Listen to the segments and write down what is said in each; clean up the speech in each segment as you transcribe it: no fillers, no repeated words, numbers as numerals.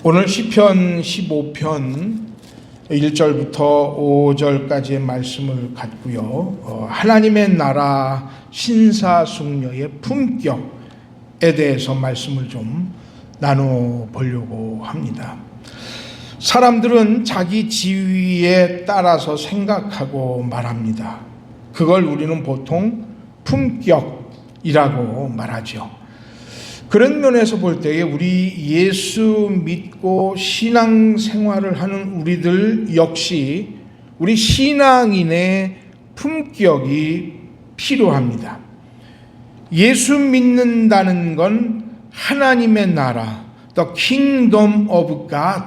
오늘 시편 15편 1절부터 5절까지의 말씀을 갖고요. 하나님의 나라 신사숙녀의 품격에 대해서 말씀을 좀 나눠보려고 합니다. 사람들은 자기 지위에 따라서 생각하고 말합니다. 그걸 우리는 보통 품격이라고 말하죠. 그런 면에서 볼 때에 우리 예수 믿고 신앙생활을 하는 우리들 역시 우리 신앙인의 품격이 필요합니다. 예수 믿는다는 건 하나님의 나라, The Kingdom of God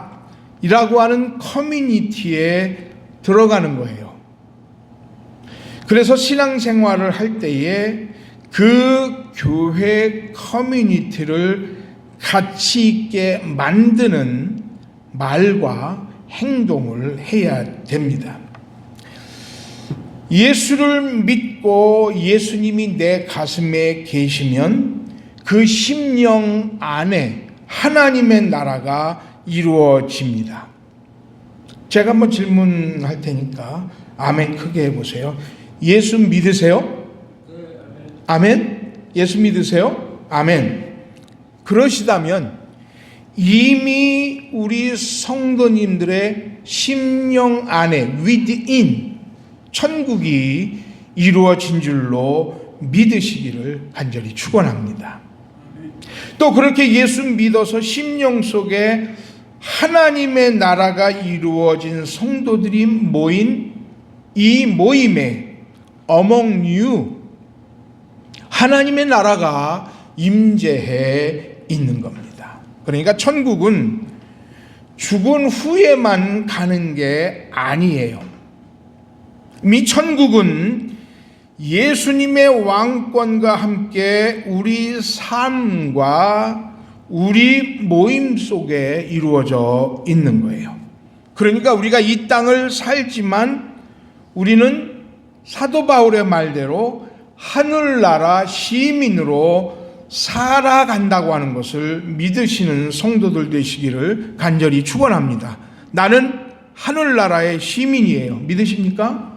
이라고 하는 커뮤니티에 들어가는 거예요. 그래서 신앙생활을 할 때에 그 교회 커뮤니티를 가치 있게 만드는 말과 행동을 해야 됩니다. 예수를 믿고 예수님이 내 가슴에 계시면 그 심령 안에 하나님의 나라가 이루어집니다. 제가 한번 질문할 테니까 아멘 크게 해보세요. 예수 믿으세요? 아멘? 예수 믿으세요? 아멘. 그러시다면 이미 우리 성도님들의 심령 안에 within 천국이 이루어진 줄로 믿으시기를 간절히 축원합니다. 또 그렇게 예수 믿어서 심령 속에 하나님의 나라가 이루어진 성도들이 모인 이 모임에 among you 하나님의 나라가 임재해 있는 겁니다. 그러니까 천국은 죽은 후에만 가는 게 아니에요. 이 천국은 예수님의 왕권과 함께 우리 삶과 우리 모임 속에 이루어져 있는 거예요. 그러니까 우리가 이 땅을 살지만 우리는 사도 바울의 말대로 하늘나라 시민으로 살아간다고 하는 것을 믿으시는 성도들 되시기를 간절히 축원합니다. 나는 하늘나라의 시민이에요. 믿으십니까?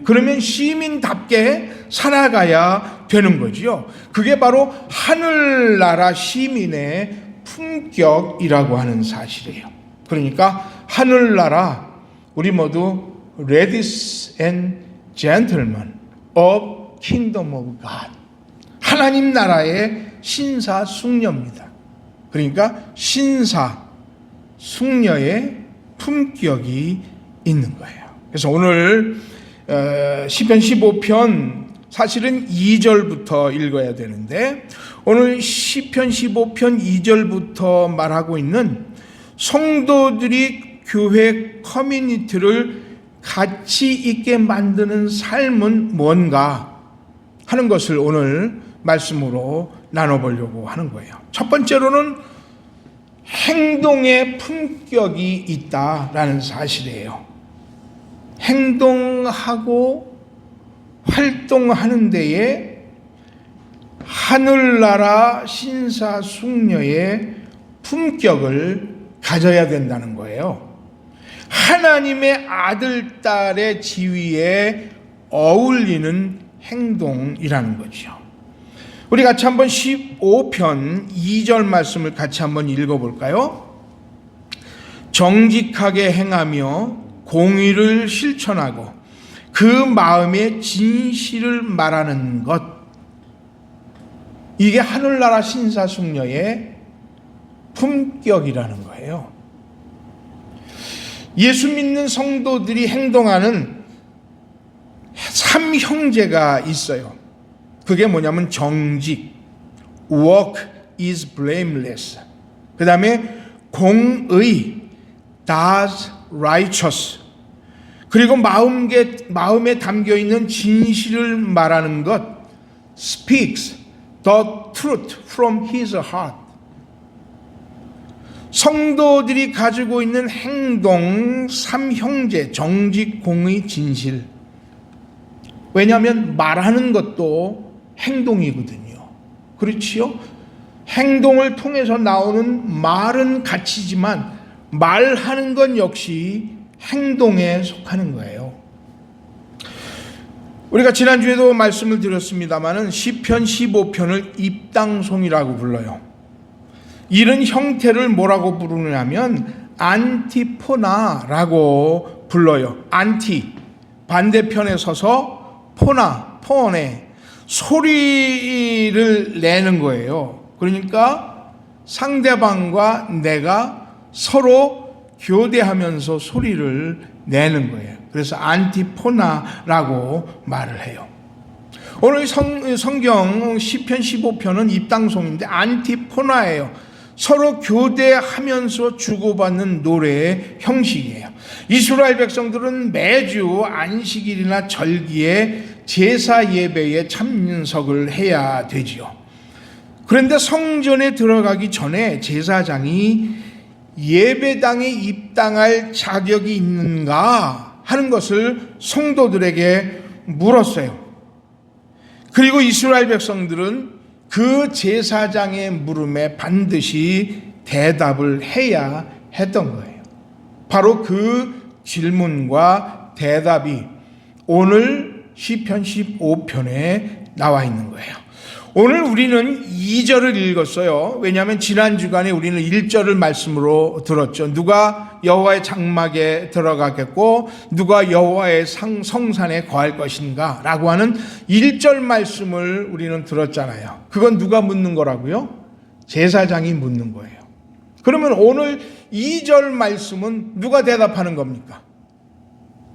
그러면 시민답게 살아가야 되는 거지요. 그게 바로 하늘나라 시민의 품격이라고 하는 사실이에요. 그러니까 하늘나라 우리 모두 Ladies and Gentlemen of Kingdom of God. 하나님 나라의 신사 숙녀입니다. 그러니까 신사 숙녀의 품격이 있는 거예요. 그래서 오늘 시편 15편 사실은 2절부터 읽어야 되는데 오늘 시편 15편 2절부터 말하고 있는 성도들이 교회 커뮤니티를 가치 있게 만드는 삶은 뭔가 하는 것을 오늘 말씀으로 나눠보려고 하는 거예요. 첫 번째로는 행동의 품격이 있다라는 사실이에요. 행동하고 활동하는 데에 하늘나라 신사숙녀의 품격을 가져야 된다는 거예요. 하나님의 아들, 딸의 지위에 어울리는 행동이라는 거죠. 우리 같이 한번 15편 2절 말씀을 같이 한번 읽어볼까요? 정직하게 행하며 공의를 실천하고 그 마음에 진실을 말하는 것. 이게 하늘나라 신사숙녀의 품격이라는 거예요. 예수 믿는 성도들이 행동하는 삼형제가 있어요. 그게 뭐냐면 정직, work is blameless. 그 다음에 공의, does righteous. 그리고 마음에 담겨있는 진실을 말하는 것, speaks the truth from his heart. 성도들이 가지고 있는 행동 삼형제, 정직, 공의, 진실. 왜냐하면 말하는 것도 행동이거든요. 그렇지요? 행동을 통해서 나오는 말은 가치지만 말하는 건 역시 행동에 속하는 거예요. 우리가 지난주에도 말씀을 드렸습니다마는 시편 15편을 입당송이라고 불러요. 이런 형태를 뭐라고 부르냐면 안티포나라고 불러요. 안티, 반대편에 서서 포나, 포네, 소리를 내는 거예요. 그러니까 상대방과 내가 서로 교대하면서 소리를 내는 거예요. 그래서 안티포나라고 말을 해요. 오늘 성경 시편 15편은 입당송인데 안티포나예요. 서로 교대하면서 주고받는 노래의 형식이에요. 이스라엘 백성들은 매주 안식일이나 절기에 제사 예배에 참석을 해야 되지요. 그런데 성전에 들어가기 전에 제사장이 예배당에 입당할 자격이 있는가 하는 것을 성도들에게 물었어요. 그리고 이스라엘 백성들은 그 제사장의 물음에 반드시 대답을 해야 했던 거예요. 바로 그 질문과 대답이 오늘 시편 15편에 나와 있는 거예요. 오늘 우리는 2절을 읽었어요. 왜냐하면 지난 주간에 우리는 1절을 말씀으로 들었죠. 누가 여호와의 장막에 들어가겠고 누가 여호와의 성산에 거할 것인가 라고 하는 1절 말씀을 우리는 들었잖아요. 그건 누가 묻는 거라고요? 제사장이 묻는 거예요. 그러면 오늘 2절 말씀은 누가 대답하는 겁니까?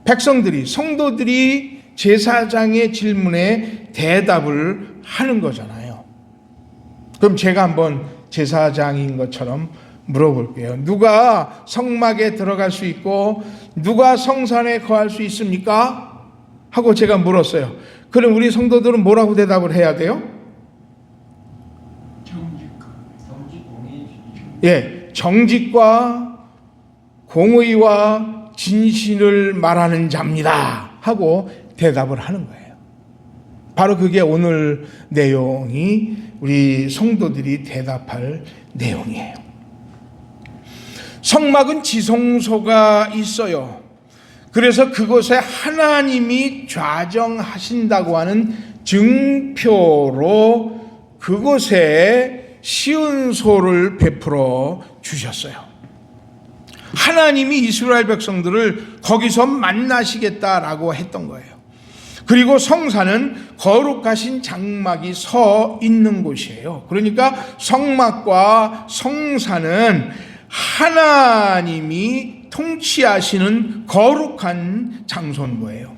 백성들이, 성도들이 제사장의 질문에 대답을 하는 거잖아요. 그럼 제가 한번 제사장인 것처럼 물어볼게요. 누가 성막에 들어갈 수 있고 누가 성산에 거할 수 있습니까? 하고 제가 물었어요. 그럼 우리 성도들은 뭐라고 대답을 해야 돼요? 정직과 공의와 진실을 말하는 자입니다 하고 대답을 하는 거예요. 바로 그게 오늘 내용이 우리 성도들이 대답할 내용이에요. 성막은 지성소가 있어요. 그래서 그곳에 하나님이 좌정하신다고 하는 증표로 그곳에 시은소를 베풀어 주셨어요. 하나님이 이스라엘 백성들을 거기서 만나시겠다라고 했던 거예요. 그리고 성산은 거룩하신 장막이 서 있는 곳이에요. 그러니까 성막과 성산은 하나님이 통치하시는 거룩한 장소인 거예요.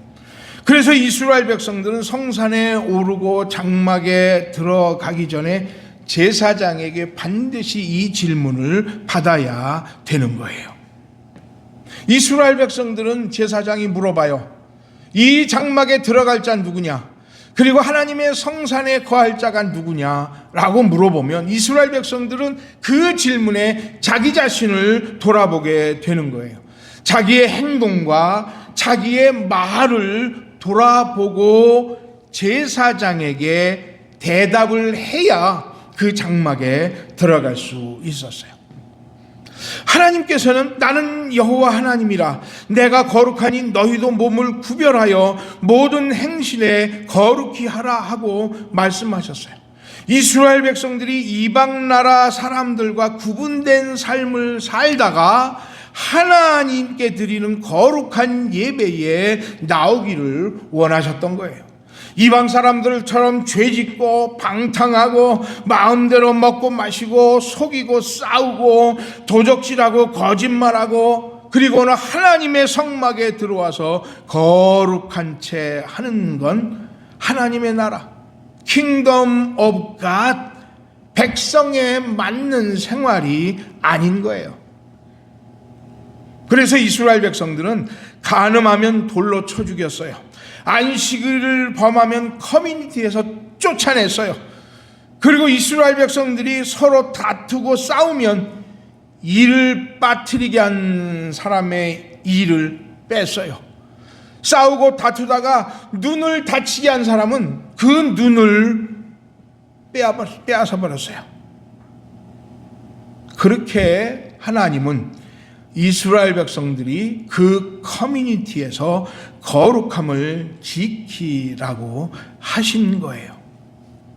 그래서 이스라엘 백성들은 성산에 오르고 장막에 들어가기 전에 제사장에게 반드시 이 질문을 받아야 되는 거예요. 이스라엘 백성들은 제사장이 물어봐요. 이 장막에 들어갈 자 누구냐? 그리고 하나님의 성산에 거할 자가 누구냐라고 물어보면 이스라엘 백성들은 그 질문에 자기 자신을 돌아보게 되는 거예요. 자기의 행동과 자기의 말을 돌아보고 제사장에게 대답을 해야 그 장막에 들어갈 수 있었어요. 하나님께서는 나는 여호와 하나님이라 내가 거룩하니 너희도 몸을 구별하여 모든 행실에 거룩히 하라 하고 말씀하셨어요. 이스라엘 백성들이 이방 나라 사람들과 구분된 삶을 살다가 하나님께 드리는 거룩한 예배에 나오기를 원하셨던 거예요. 이방 사람들처럼 죄짓고 방탕하고 마음대로 먹고 마시고 속이고 싸우고 도적질하고 거짓말하고 그리고는 하나님의 성막에 들어와서 거룩한 채 하는 건 하나님의 나라 킹덤 오브 갓 백성에 맞는 생활이 아닌 거예요. 그래서 이스라엘 백성들은 간음하면 돌로 쳐 죽였어요. 안식일을 범하면 커뮤니티에서 쫓아냈어요. 그리고 이스라엘 백성들이 서로 다투고 싸우면 이를 빠뜨리게 한 사람의 이를 뺐어요. 싸우고 다투다가 눈을 다치게 한 사람은 그 눈을 빼앗아 버렸어요. 그렇게 하나님은 이스라엘 백성들이 그 커뮤니티에서 거룩함을 지키라고 하신 거예요.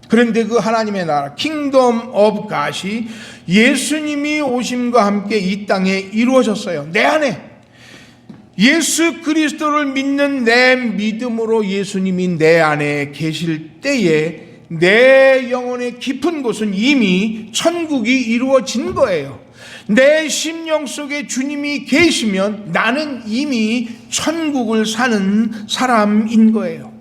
그런데 그 하나님의 나라, 킹덤 오브 갓이 예수님이 오심과 함께 이 땅에 이루어졌어요. 내 안에 예수 그리스도를 믿는 내 믿음으로 예수님이 내 안에 계실 때에 내 영혼의 깊은 곳은 이미 천국이 이루어진 거예요. 내 심령 속에 주님이 계시면 나는 이미 천국을 사는 사람인 거예요.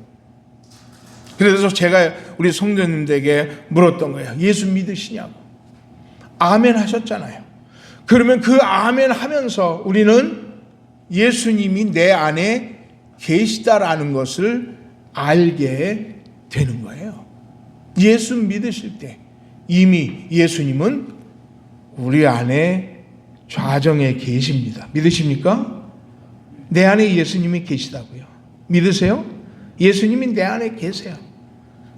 그래서 제가 우리 성도님들에게 물었던 거예요. 예수 믿으시냐고. 아멘 하셨잖아요. 그러면 그 아멘 하면서 우리는 예수님이 내 안에 계시다라는 것을 알게 되는 거예요. 예수 믿으실 때 이미 예수님은 우리 안에 좌정에 계십니다. 믿으십니까? 내 안에 예수님이 계시다고요. 믿으세요? 예수님이 내 안에 계세요.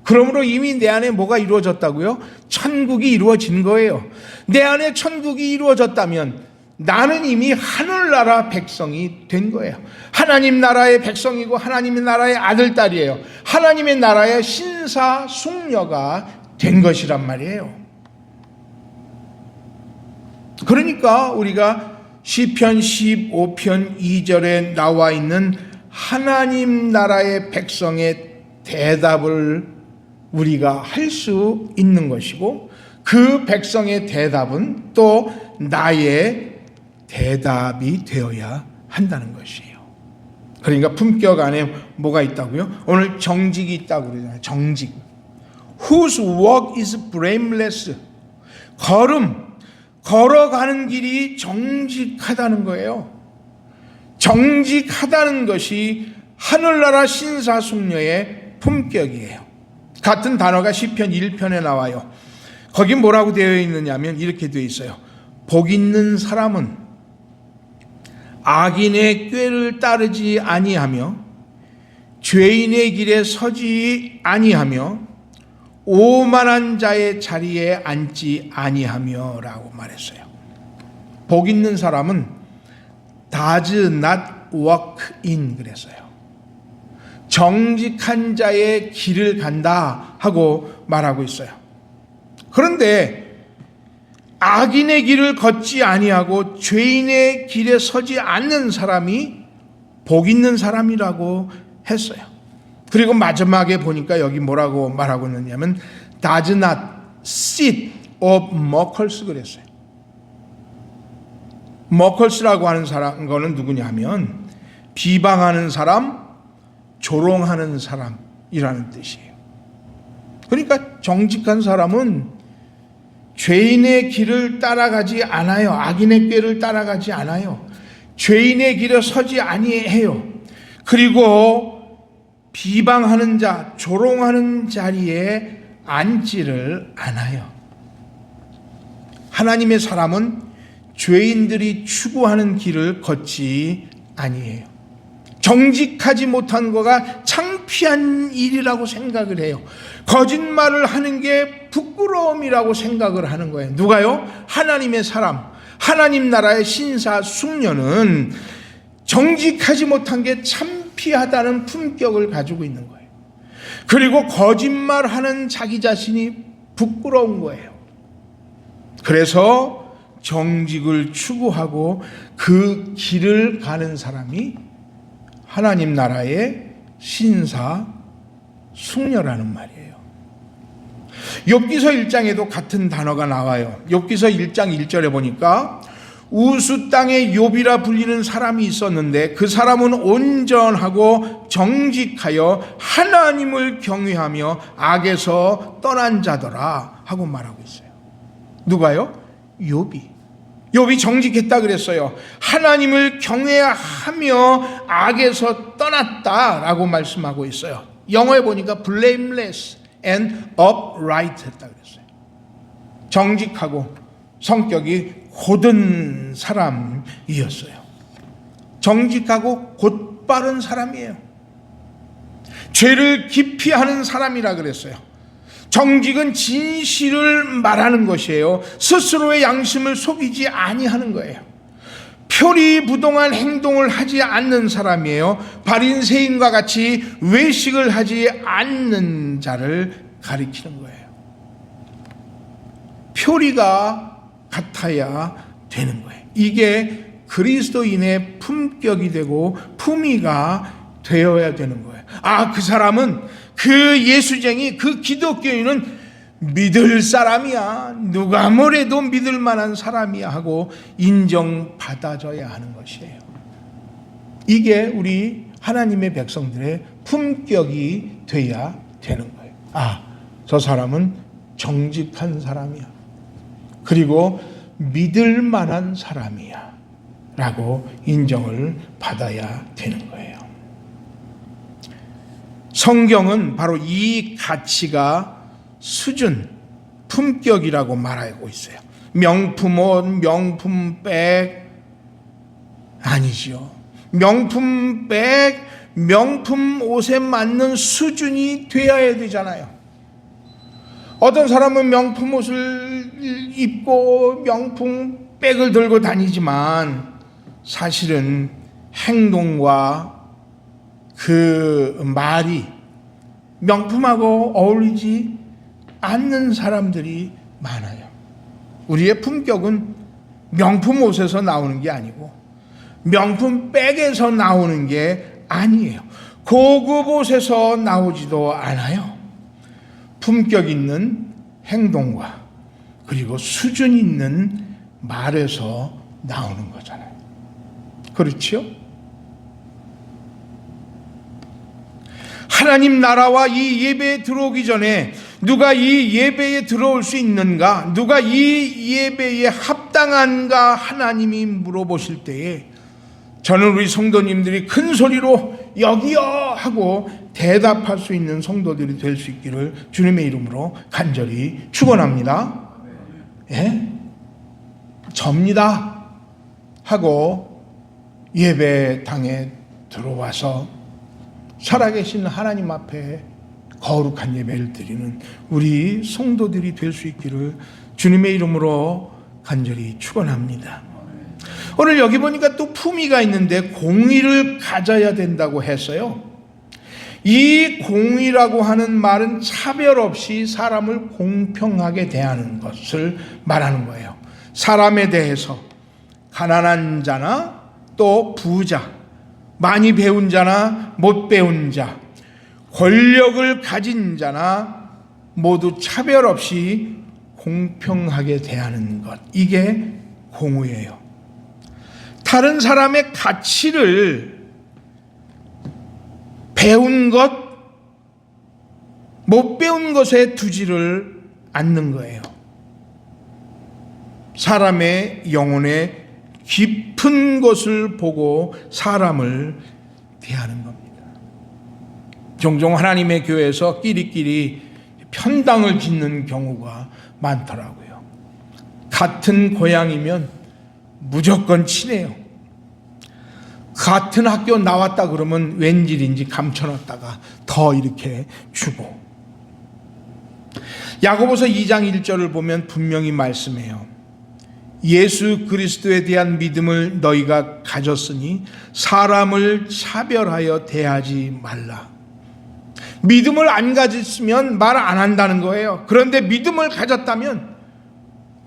그러므로 이미 내 안에 뭐가 이루어졌다고요? 천국이 이루어진 거예요. 내 안에 천국이 이루어졌다면 나는 이미 하늘나라 백성이 된 거예요. 하나님 나라의 백성이고 하나님의 나라의 아들딸이에요. 하나님의 나라의 신사숙녀가 된 것이란 말이에요. 그러니까 우리가 시편 15편 2절에 나와 있는 하나님 나라의 백성의 대답을 우리가 할 수 있는 것이고, 그 백성의 대답은 또 나의 대답이 되어야 한다는 것이에요. 그러니까 품격 안에 뭐가 있다고요? 오늘 정직이 있다고 그러잖아요. 정직. Whose walk is blameless. 걸어가는 길이 정직하다는 거예요. 정직하다는 것이 하늘나라 신사숙녀의 품격이에요. 같은 단어가 시편 1편에 나와요. 거기 뭐라고 되어 있느냐면 이렇게 되어 있어요. 복 있는 사람은 악인의 꾀를 따르지 아니하며 죄인의 길에 서지 아니하며 오만한 자의 자리에 앉지 아니하며 라고 말했어요. 복 있는 사람은 does not walk in 그랬어요. 정직한 자의 길을 간다 하고 말하고 있어요. 그런데 악인의 길을 걷지 아니하고 죄인의 길에 서지 않는 사람이 복 있는 사람이라고 했어요. 그리고 마지막에 보니까 여기 뭐라고 말하고 있느냐면 does not sit of mockers 그랬어요. mockers라고 하는 사람 거는 누구냐 하면 비방하는 사람, 조롱하는 사람이라는 뜻이에요. 그러니까 정직한 사람은 죄인의 길을 따라가지 않아요. 악인의 꾀를 따라가지 않아요. 죄인의 길에 서지 아니해요. 그리고 비방하는 자, 조롱하는 자리에 앉지를 않아요. 하나님의 사람은 죄인들이 추구하는 길을 걷지 아니해요. 정직하지 못한 거가 창피한 일이라고 생각을 해요. 거짓말을 하는 게 부끄러움이라고 생각을 하는 거예요. 누가요? 하나님의 사람, 하나님 나라의 신사숙녀는 정직하지 못한 게 창피하다는 품격을 가지고 있는 거예요. 그리고 거짓말하는 자기 자신이 부끄러운 거예요. 그래서 정직을 추구하고 그 길을 가는 사람이 하나님 나라의 신사 숙녀라는 말이에요. 욥기서 1장에도 같은 단어가 나와요. 욥기서 1장 1절에 보니까 우수 땅에 욥이라 불리는 사람이 있었는데 그 사람은 온전하고 정직하여 하나님을 경외하며 악에서 떠난 자더라 하고 말하고 있어요. 누가요? 욥이. 욥이 정직했다 그랬어요. 하나님을 경외하며 악에서 떠났다라고 말씀하고 있어요. 영어에 보니까 blameless and upright 했다 그랬어요. 정직하고 성격이 곧은 사람이었어요. 정직하고 곧바른 사람이에요. 죄를 기피하는 사람이라 그랬어요. 정직은 진실을 말하는 것이에요. 스스로의 양심을 속이지 아니하는 거예요. 표리부동한 행동을 하지 않는 사람이에요. 바리새인과 같이 외식을 하지 않는 자를 가리키는 거예요. 표리가 같아야 되는 거예요. 이게 그리스도인의 품격이 되고 품위가 되어야 되는 거예요. 그 사람은, 그 예수쟁이, 그 기독교인은 믿을 사람이야, 누가 뭐래도 믿을 만한 사람이야 하고 인정받아줘야 하는 것이에요. 이게 우리 하나님의 백성들의 품격이 돼야 되는 거예요. 저 사람은 정직한 사람이야, 그리고 믿을 만한 사람이야 라고 인정을 받아야 되는 거예요. 성경은 바로 이 가치가 수준, 품격이라고 말하고 있어요. 명품 옷, 명품백 아니죠. 명품백, 명품 옷에 맞는 수준이 되어야 되잖아요. 어떤 사람은 명품 옷을 입고 명품 백을 들고 다니지만 사실은 행동과 그 말이 명품하고 어울리지 않는 사람들이 많아요. 우리의 품격은 명품 옷에서 나오는 게 아니고 명품 백에서 나오는 게 아니에요. 고급 옷에서 나오지도 않아요. 품격 있는 행동과 그리고 수준 있는 말에서 나오는 거잖아요. 그렇지요? 하나님 나라와 이 예배에 들어오기 전에 누가 이 예배에 들어올 수 있는가, 누가 이 예배에 합당한가 하나님이 물어보실 때에 저는 우리 성도님들이 큰 소리로 여기요 하고 대답할 수 있는 성도들이 될 수 있기를 주님의 이름으로 간절히 축원합니다. 예? 접니다 하고 예배당에 들어와서 살아계신 하나님 앞에 거룩한 예배를 드리는 우리 성도들이 될 수 있기를 주님의 이름으로 간절히 축원합니다. 오늘 여기 보니까 또 품위가 있는데 공의를 가져야 된다고 했어요. 이 공의라고 하는 말은 차별 없이 사람을 공평하게 대하는 것을 말하는 거예요. 사람에 대해서 가난한 자나 또 부자, 많이 배운 자나 못 배운 자, 권력을 가진 자나 모두 차별 없이 공평하게 대하는 것, 이게 공의예요. 다른 사람의 가치를 배운 것, 못 배운 것에 두지를 않는 거예요. 사람의 영혼의 깊은 것을 보고 사람을 대하는 겁니다. 종종 하나님의 교회에서 끼리끼리 편당을 짓는 경우가 많더라고요. 같은 고향이면 무조건 친해요. 같은 학교 나왔다 그러면 웬일인지 감춰놨다가 더 이렇게 주고. 야고보서 2장 1절을 보면 분명히 말씀해요. 예수 그리스도에 대한 믿음을 너희가 가졌으니 사람을 차별하여 대하지 말라. 믿음을 안 가졌으면 말 안 한다는 거예요. 그런데 믿음을 가졌다면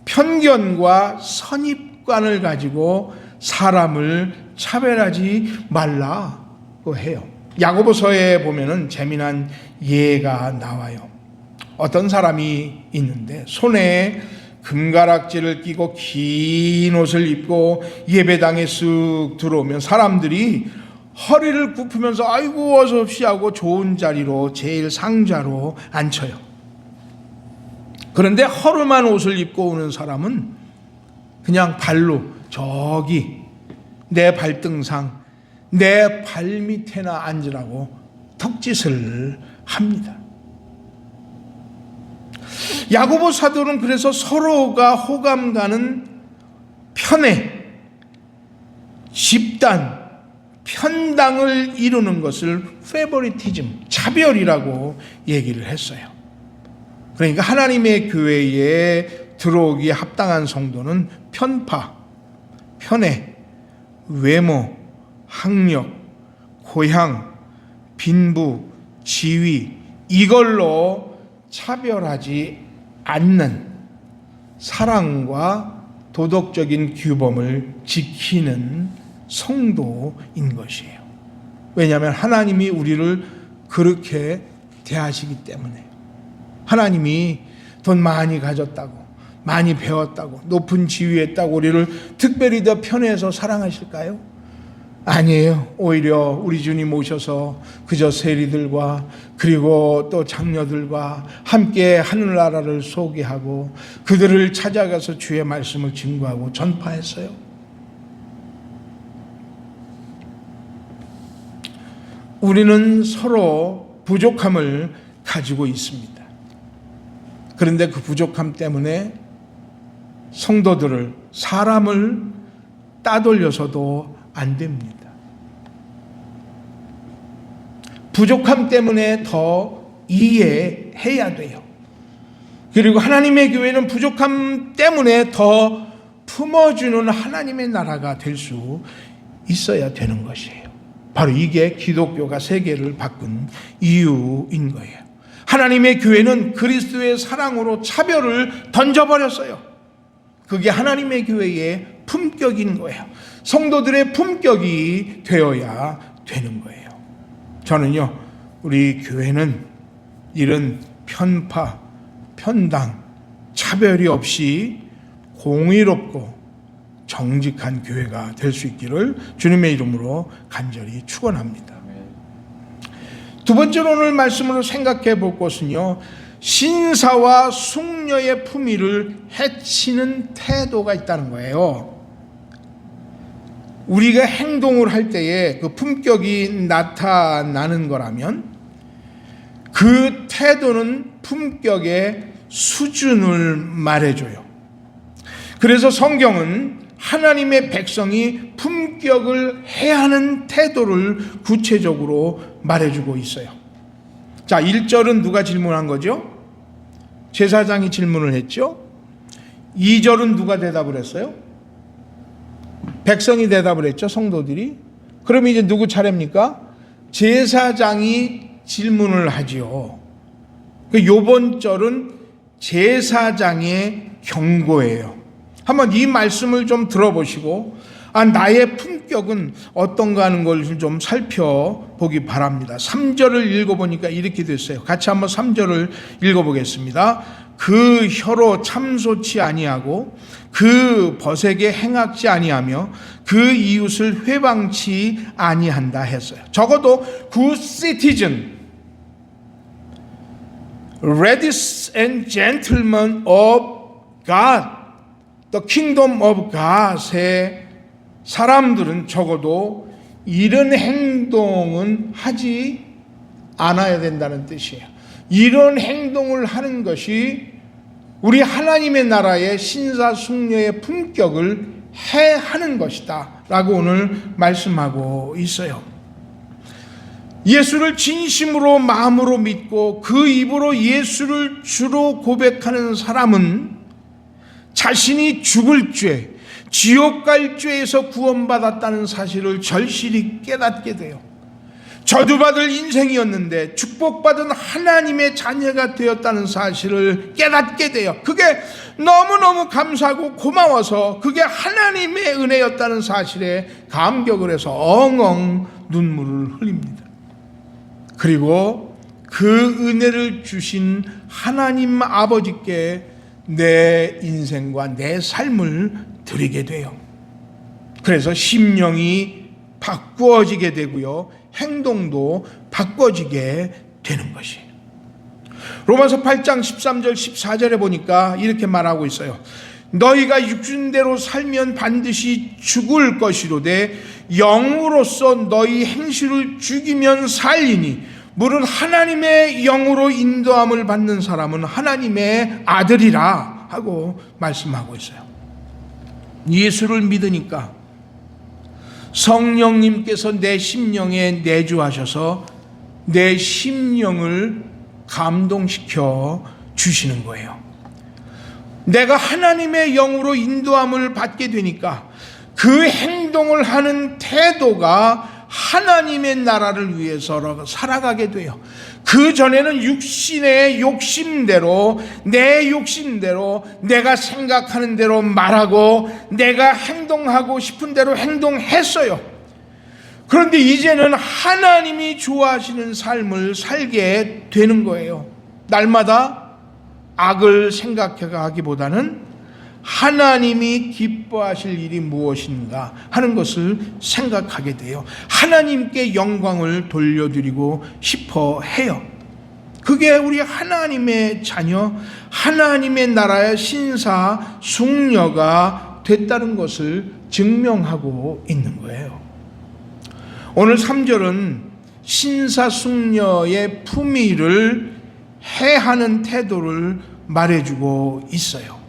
편견과 선입관을 가지고 사람을 차별하지 말라고 해요. 야고보서에 보면은 재미난 예가 나와요. 어떤 사람이 있는데 손에 금가락지를 끼고 긴 옷을 입고 예배당에 쓱 들어오면 사람들이 허리를 굽히면서 아이고 어서 오십시오 하고 좋은 자리로 제일 상자로 앉혀요. 그런데 허름한 옷을 입고 오는 사람은 그냥 발로 저기 내 발등상 내 발밑에나 앉으라고 턱짓을 합니다. 야고보 사도는 그래서 서로가 호감 가는 편에 집단 편당을 이루는 것을 페버리티즘, 차별이라고 얘기를 했어요. 그러니까 하나님의 교회에 들어오기에 합당한 성도는 편파, 편애, 외모, 학력, 고향, 빈부, 지위 이걸로 차별하지 않는 사랑과 도덕적인 규범을 지키는 성도인 것이에요. 왜냐하면 하나님이 우리를 그렇게 대하시기 때문에. 하나님이 돈 많이 가졌다고, 많이 배웠다고, 높은 지위에 있다고 우리를 특별히 더 편해서 사랑하실까요? 아니에요. 오히려 우리 주님 오셔서 그저 세리들과 그리고 또 장녀들과 함께 하늘나라를 소개하고 그들을 찾아가서 주의 말씀을 증거하고 전파했어요. 우리는 서로 부족함을 가지고 있습니다. 그런데 그 부족함 때문에 성도들을, 사람을 따돌려서도 안 됩니다. 부족함 때문에 더 이해해야 돼요. 그리고 하나님의 교회는 부족함 때문에 더 품어주는 하나님의 나라가 될 수 있어야 되는 것이에요. 바로 이게 기독교가 세계를 바꾼 이유인 거예요. 하나님의 교회는 그리스도의 사랑으로 차별을 던져버렸어요. 그게 하나님의 교회의 품격인 거예요. 성도들의 품격이 되어야 되는 거예요. 저는요, 우리 교회는 이런 편파, 편당, 차별이 없이 공의롭고 정직한 교회가 될 수 있기를 주님의 이름으로 간절히 축원합니다. 두 번째로 오늘 말씀으로 생각해 볼 것은요, 신사와 숙녀의 품위를 해치는 태도가 있다는 거예요. 우리가 행동을 할 때에 그 품격이 나타나는 거라면 그 태도는 품격의 수준을 말해줘요. 그래서 성경은 하나님의 백성이 품격을 해야 하는 태도를 구체적으로 말해주고 있어요. 자, 1절은 누가 질문한 거죠? 제사장이 질문을 했죠. 2절은 누가 대답을 했어요? 백성이 대답을 했죠, 성도들이. 그럼 이제 누구 차례입니까? 제사장이 질문을 하지요. 요번 절은 제사장의 경고예요. 한번 이 말씀을 좀 들어보시고 나의 품격은 어떤가 하는 걸 좀 살펴보기 바랍니다. 3절을 읽어보니까 이렇게 됐어요. 같이 한번 3절을 읽어보겠습니다. 그 혀로 참소치 아니하고 그 벗에게 행악지 아니하며 그 이웃을 회방치 아니한다 했어요. 적어도 good citizen, ladies and gentlemen of God, the kingdom of God의 사람들은 적어도 이런 행동은 하지 않아야 된다는 뜻이에요. 이런 행동을 하는 것이 우리 하나님의 나라의 신사숙녀의 품격을 해하는 것이다 라고 오늘 말씀하고 있어요. 예수를 진심으로 마음으로 믿고 그 입으로 예수를 주로 고백하는 사람은 자신이 죽을 죄, 지옥 갈 죄에서 구원받았다는 사실을 절실히 깨닫게 돼요. 저주받을 인생이었는데 축복받은 하나님의 자녀가 되었다는 사실을 깨닫게 돼요. 그게 너무너무 감사하고 고마워서 그게 하나님의 은혜였다는 사실에 감격을 해서 엉엉 눈물을 흘립니다. 그리고 그 은혜를 주신 하나님 아버지께 내 인생과 내 삶을 드리게 돼요. 그래서 심령이 바꾸어지게 되고요, 행동도 바꿔지게 되는 것이에요. 로마서 8장 13절 14절에 보니까 이렇게 말하고 있어요. 너희가 육신대로 살면 반드시 죽을 것이로되 영으로서 너희 행실을 죽이면 살리니 물은 하나님의 영으로 인도함을 받는 사람은 하나님의 아들이라 하고 말씀하고 있어요. 예수를 믿으니까 성령님께서 내 심령에 내주하셔서 내 심령을 감동시켜 주시는 거예요. 내가 하나님의 영으로 인도함을 받게 되니까 그 행동을 하는 태도가 하나님의 나라를 위해서 살아가게 돼요. 그 전에는 육신의 욕심대로, 내 욕심대로, 내가 생각하는 대로 말하고 내가 행동하고 싶은 대로 행동했어요. 그런데 이제는 하나님이 좋아하시는 삶을 살게 되는 거예요. 날마다 악을 생각하기보다는 하나님이 기뻐하실 일이 무엇인가 하는 것을 생각하게 돼요. 하나님께 영광을 돌려드리고 싶어 해요. 그게 우리 하나님의 자녀, 하나님의 나라의 신사 숙녀가 됐다는 것을 증명하고 있는 거예요. 오늘 3절은 신사 숙녀의 품위를 해하는 태도를 말해주고 있어요.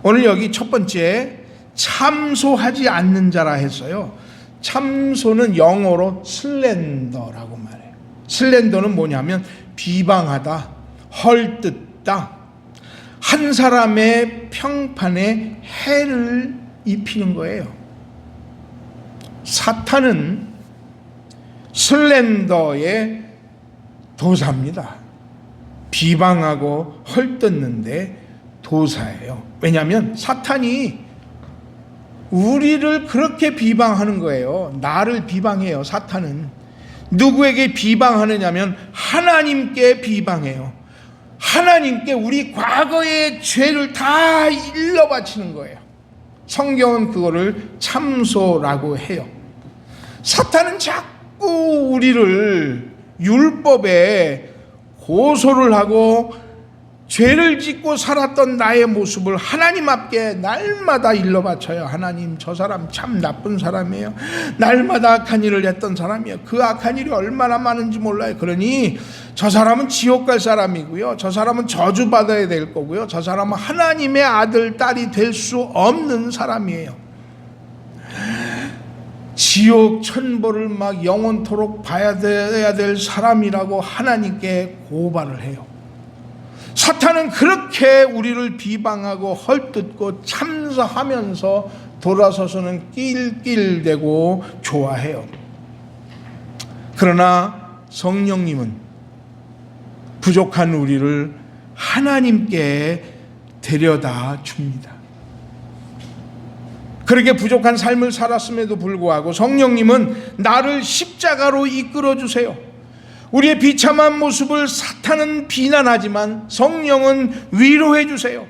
오늘 여기 첫 번째 참소하지 않는 자라 했어요. 참소는 영어로 슬렌더라고 말해요. 슬렌더는 뭐냐면 비방하다, 헐뜯다, 한 사람의 평판에 해를 입히는 거예요. 사탄은 슬렌더의 도사입니다. 비방하고 헐뜯는데 도사예요. 왜냐하면 사탄이 우리를 그렇게 비방하는 거예요. 나를 비방해요. 사탄은 누구에게 비방하느냐면 하나님께 비방해요. 하나님께 우리 과거의 죄를 다 일러 바치는 거예요. 성경은 그거를 참소라고 해요. 사탄은 자꾸 우리를 율법에 고소를 하고 죄를 짓고 살았던 나의 모습을 하나님 앞에 날마다 일러 바쳐요. 하나님, 저 사람 참 나쁜 사람이에요. 날마다 악한 일을 했던 사람이에요. 그 악한 일이 얼마나 많은지 몰라요. 그러니 저 사람은 지옥 갈 사람이고요. 저 사람은 저주받아야 될 거고요. 저 사람은 하나님의 아들, 딸이 될 수 없는 사람이에요. 지옥 천벌을 막 영원토록 봐야 될 사람이라고 하나님께 고발을 해요. 사탄은 그렇게 우리를 비방하고 헐뜯고 참사하면서 돌아서서는 낄낄대고 좋아해요. 그러나 성령님은 부족한 우리를 하나님께 데려다 줍니다. 그렇게 부족한 삶을 살았음에도 불구하고 성령님은 나를 십자가로 이끌어 주세요. 우리의 비참한 모습을 사탄은 비난하지만 성령은 위로해 주세요.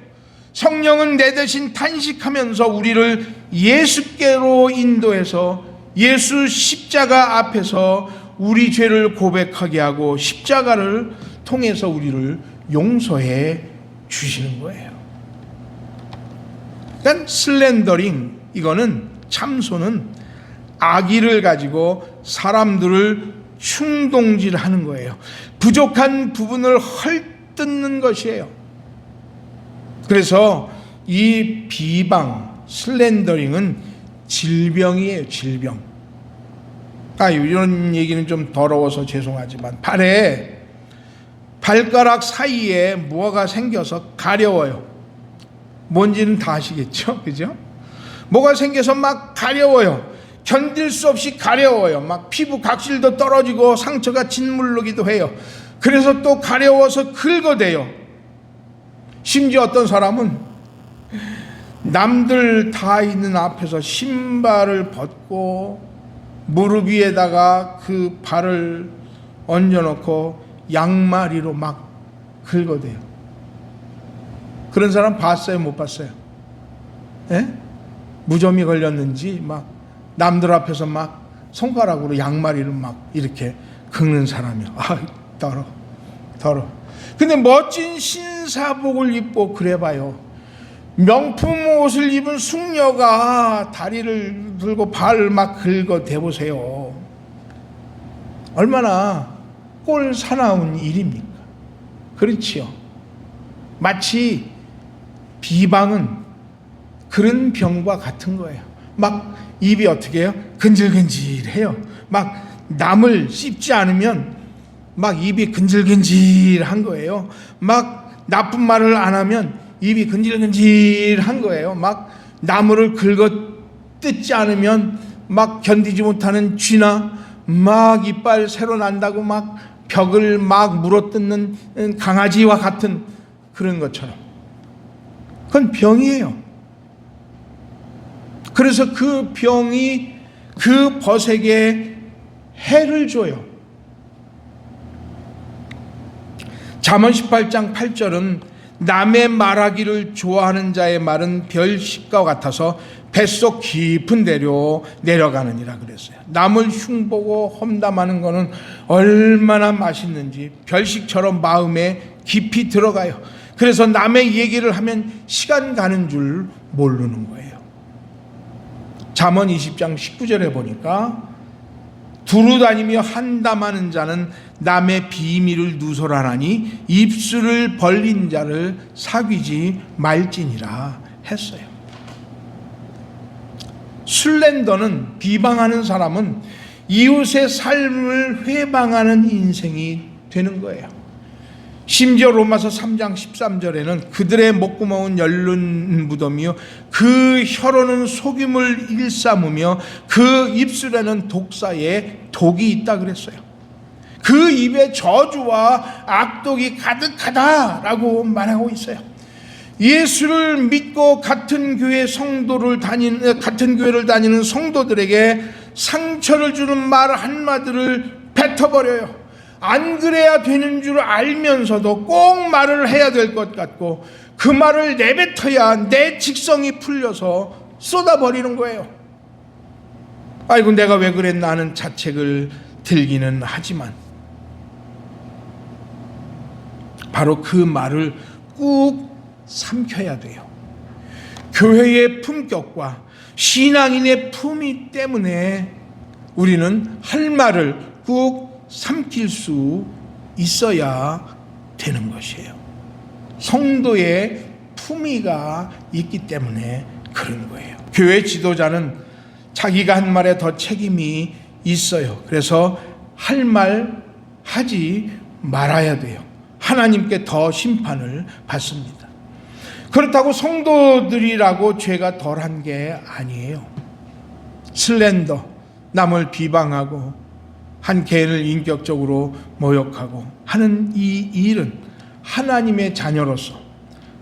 성령은 내 대신 탄식하면서 우리를 예수께로 인도해서 예수 십자가 앞에서 우리 죄를 고백하게 하고 십자가를 통해서 우리를 용서해 주시는 거예요. 그러니까 슬렌더링, 이거는 참소는 악의를 가지고 사람들을 충동질하는 거예요. 부족한 부분을 헐뜯는 것이에요. 그래서 이 비방, 슬렌더링은 질병이에요. 질병. 이런 얘기는 좀 더러워서 죄송하지만 발에 발가락 사이에 뭐가 생겨서 가려워요. 뭔지는 다 아시겠죠? 그죠? 뭐가 생겨서 막 가려워요. 견딜 수 없이 가려워요. 막 피부 각질도 떨어지고 상처가 짓무르기도 해요. 그래서 또 가려워서 긁어대요. 심지어 어떤 사람은 남들 다 있는 앞에서 신발을 벗고 무릎 위에다가 그 발을 얹어놓고 양마리로 막 긁어대요. 그런 사람 봤어요? 못 봤어요? 예? 무좀이 걸렸는지 막 남들 앞에서 막 손가락으로 양마리를 막 이렇게 긁는 사람이야. 더러. 근데 멋진 신사복을 입고 그래봐요. 명품 옷을 입은 숙녀가 다리를 들고 발을 막 긁어 대보세요. 얼마나 꼴 사나운 일입니까? 그렇지요. 마치 비방은 그런 병과 같은 거예요. 막 입이 어떻게 해요? 근질근질해요. 막 남을 씹지 않으면 막 입이 근질근질한 거예요. 막 나쁜 말을 안 하면 입이 근질근질한 거예요. 막 나무를 긁어 뜯지 않으면 막 견디지 못하는 쥐나 막 이빨 새로 난다고 막 벽을 막 물어뜯는 강아지와 같은 그런 것처럼 그건 병이에요. 그래서 그 병이 그 벗에게 해를 줘요. 잠언 18장 8절은 남의 말하기를 좋아하는 자의 말은 별식과 같아서 뱃속 깊은 데로 내려가느니라 그랬어요. 남을 흉보고 험담하는 것은 얼마나 맛있는지 별식처럼 마음에 깊이 들어가요. 그래서 남의 얘기를 하면 시간 가는 줄 모르는 거예요. 잠언 20장 19절에 보니까 두루 다니며 한담하는 자는 남의 비밀을 누설하나니 입술을 벌린 자를 사귀지 말지니라 했어요. 슬렌더는 비방하는 사람은 이웃의 삶을 회방하는 인생이 되는 거예요. 심지어 로마서 3장 13절에는 그들의 목구멍은 열른 무덤이요 그 혀로는 속임을 일삼으며 그 입술에는 독사의 독이 있다 그랬어요. 그 입에 저주와 악독이 가득하다라고 말하고 있어요. 예수를 믿고 같은 교회를 다니는 성도들에게 상처를 주는 말 한마디를 뱉어버려요. 안 그래야 되는 줄 알면서도 꼭 말을 해야 될 것 같고 그 말을 내뱉어야 내 직성이 풀려서 쏟아버리는 거예요. 아이고 내가 왜 그랬나 하는 자책을 들기는 하지만 바로 그 말을 꾹 삼켜야 돼요. 교회의 품격과 신앙인의 품위 때문에 우리는 할 말을 꾹 삼킬 수 있어야 되는 것이에요. 성도의 품위가 있기 때문에 그런 거예요. 교회 지도자는 자기가 한 말에 더 책임이 있어요. 그래서 할 말 하지 말아야 돼요. 하나님께 더 심판을 받습니다. 그렇다고 성도들이라고 죄가 덜한 게 아니에요. 슬렌더, 남을 비방하고 한 개인을 인격적으로 모욕하고 하는 이 일은 하나님의 자녀로서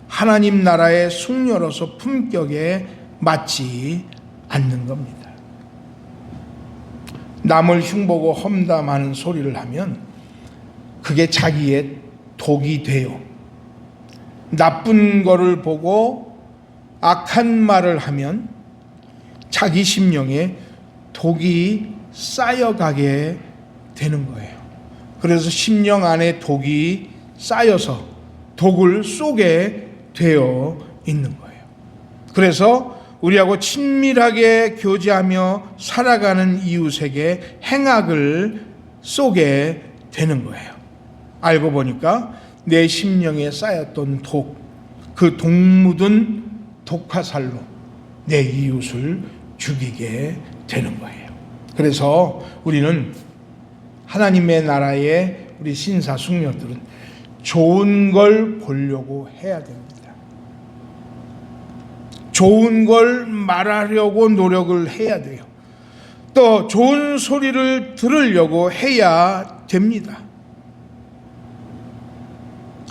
하나님 나라의 숙녀로서 품격에 맞지 않는 겁니다. 남을 흉보고 험담하는 소리를 하면 그게 자기의 독이 돼요. 나쁜 거를 보고 악한 말을 하면 자기 심령에 독이 쌓여가게 되는 거예요. 그래서 심령 안에 독이 쌓여서 독을 쏘게 되어 있는 거예요. 그래서 우리하고 친밀하게 교제하며 살아가는 이웃에게 행악을 쏘게 되는 거예요. 알고 보니까 내 심령에 쌓였던 독, 그 독 묻은 독화살로 내 이웃을 죽이게 되는 거예요. 그래서 우리는 하나님의 나라의 우리 신사 숙녀들은 좋은 걸 보려고 해야 됩니다. 좋은 걸 말하려고 노력을 해야 돼요. 또 좋은 소리를 들으려고 해야 됩니다.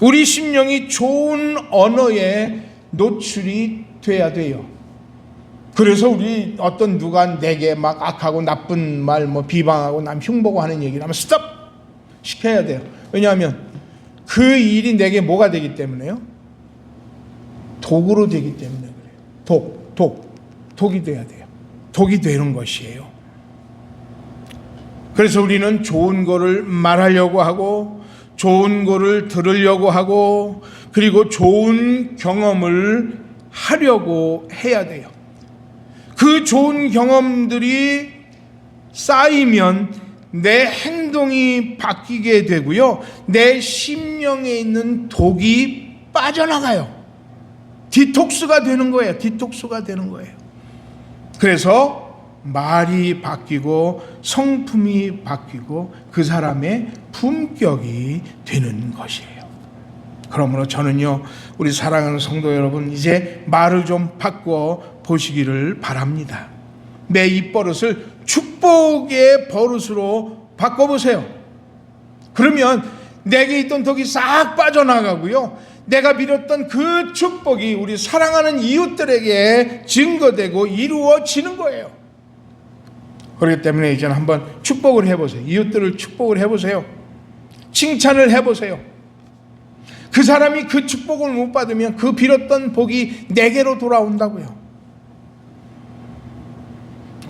우리 심령이 좋은 언어에 노출이 돼야 돼요. 그래서 우리 어떤 누가 내게 막 악하고 나쁜 말 비방하고 남 흉보고 하는 얘기를 하면 스톱 시켜야 돼요. 왜냐하면 그 일이 내게 뭐가 되기 때문에요? 독으로 되기 때문에 그래요. 독이 돼야 돼요. 독이 되는 것이에요. 그래서 우리는 좋은 거를 말하려고 하고 좋은 거를 들으려고 하고 그리고 좋은 경험을 하려고 해야 돼요. 그 좋은 경험들이 쌓이면 내 행동이 바뀌게 되고요. 내 심령에 있는 독이 빠져나가요. 디톡스가 되는 거예요. 디톡스가 되는 거예요. 그래서 말이 바뀌고 성품이 바뀌고 그 사람의 품격이 되는 것이에요. 그러므로 저는요, 우리 사랑하는 성도 여러분, 이제 말을 좀 바꾸어 보시기를 바랍니다. 내 입버릇을 축복의 버릇으로 바꿔보세요. 그러면 내게 있던 독이 싹 빠져나가고요, 내가 빌었던 그 축복이 우리 사랑하는 이웃들에게 증거되고 이루어지는 거예요. 그렇기 때문에 이제는 한번 축복을 해보세요. 이웃들을 축복을 해보세요. 칭찬을 해보세요. 그 사람이 그 축복을 못 받으면 그 빌었던 복이 내게로 돌아온다고요.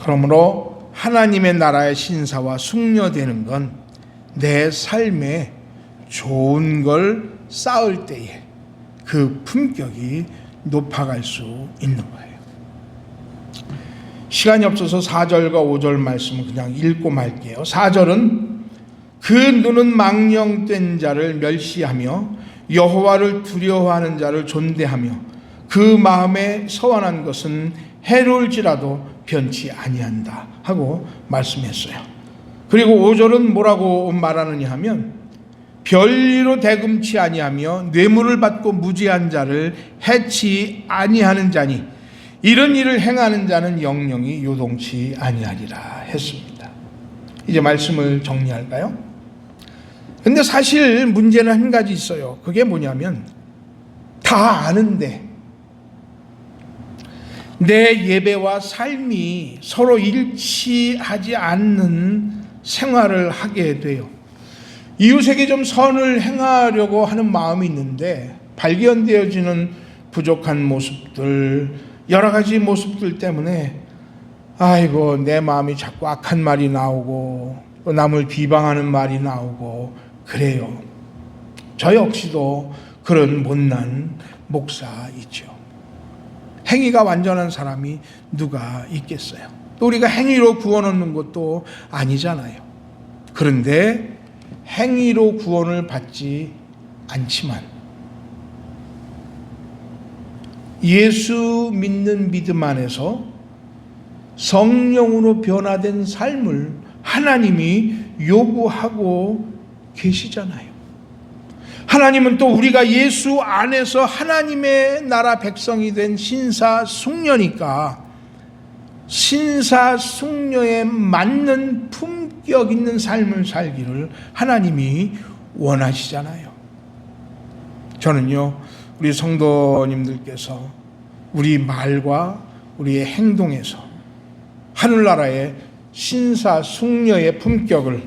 그러므로 하나님의 나라의 신사와 숙녀되는 건 내 삶에 좋은 걸 쌓을 때에 그 품격이 높아갈 수 있는 거예요. 시간이 없어서 4절과 5절 말씀을 그냥 읽고 말게요. 4절은 그 눈은 망령된 자를 멸시하며 여호와를 두려워하는 자를 존대하며 그 마음에 서원한 것은 해로울지라도 변치 아니한다 하고 말씀했어요. 그리고 5절은 뭐라고 말하느냐 하면 별리로 대금치 아니하며 뇌물을 받고 무지한 자를 해치 아니하는 자니 이런 일을 행하는 자는 영영이 요동치 아니하리라 했습니다. 이제 말씀을 정리할까요? 근데 사실 문제는 한 가지 있어요. 그게 뭐냐면 다 아는데 내 예배와 삶이 서로 일치하지 않는 생활을 하게 돼요. 이웃에게 좀 선을 행하려고 하는 마음이 있는데 발견되어지는 부족한 모습들, 여러 가지 모습들 때문에 아이고 내 마음이 자꾸 악한 말이 나오고 또 남을 비방하는 말이 나오고 그래요. 저 역시도 그런 못난 목사이죠. 행위가 완전한 사람이 누가 있겠어요? 또 우리가 행위로 구원 얻는 것도 아니잖아요. 그런데 행위로 구원을 받지 않지만 예수 믿는 믿음 안에서 성령으로 변화된 삶을 하나님이 요구하고 계시잖아요. 하나님은 또 우리가 예수 안에서 하나님의 나라 백성이 된 신사숙녀니까 신사숙녀에 맞는 품격 있는 삶을 살기를 하나님이 원하시잖아요. 저는요, 우리 성도님들께서 우리 말과 우리의 행동에서 하늘나라의 신사숙녀의 품격을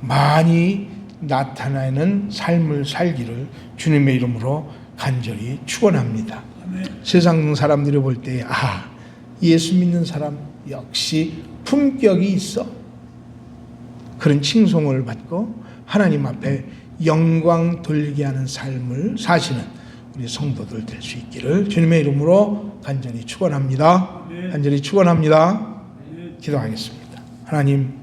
많이 나타내는 삶을 살기를 주님의 이름으로 간절히 축원합니다. 세상 사람들이 볼 때 예수 믿는 사람 역시 품격이 있어, 그런 칭송을 받고 하나님 앞에 영광 돌리게 하는 삶을 사시는 우리 성도들 될 수 있기를 주님의 이름으로 간절히 축원합니다. 간절히 축원합니다. 기도하겠습니다. 하나님,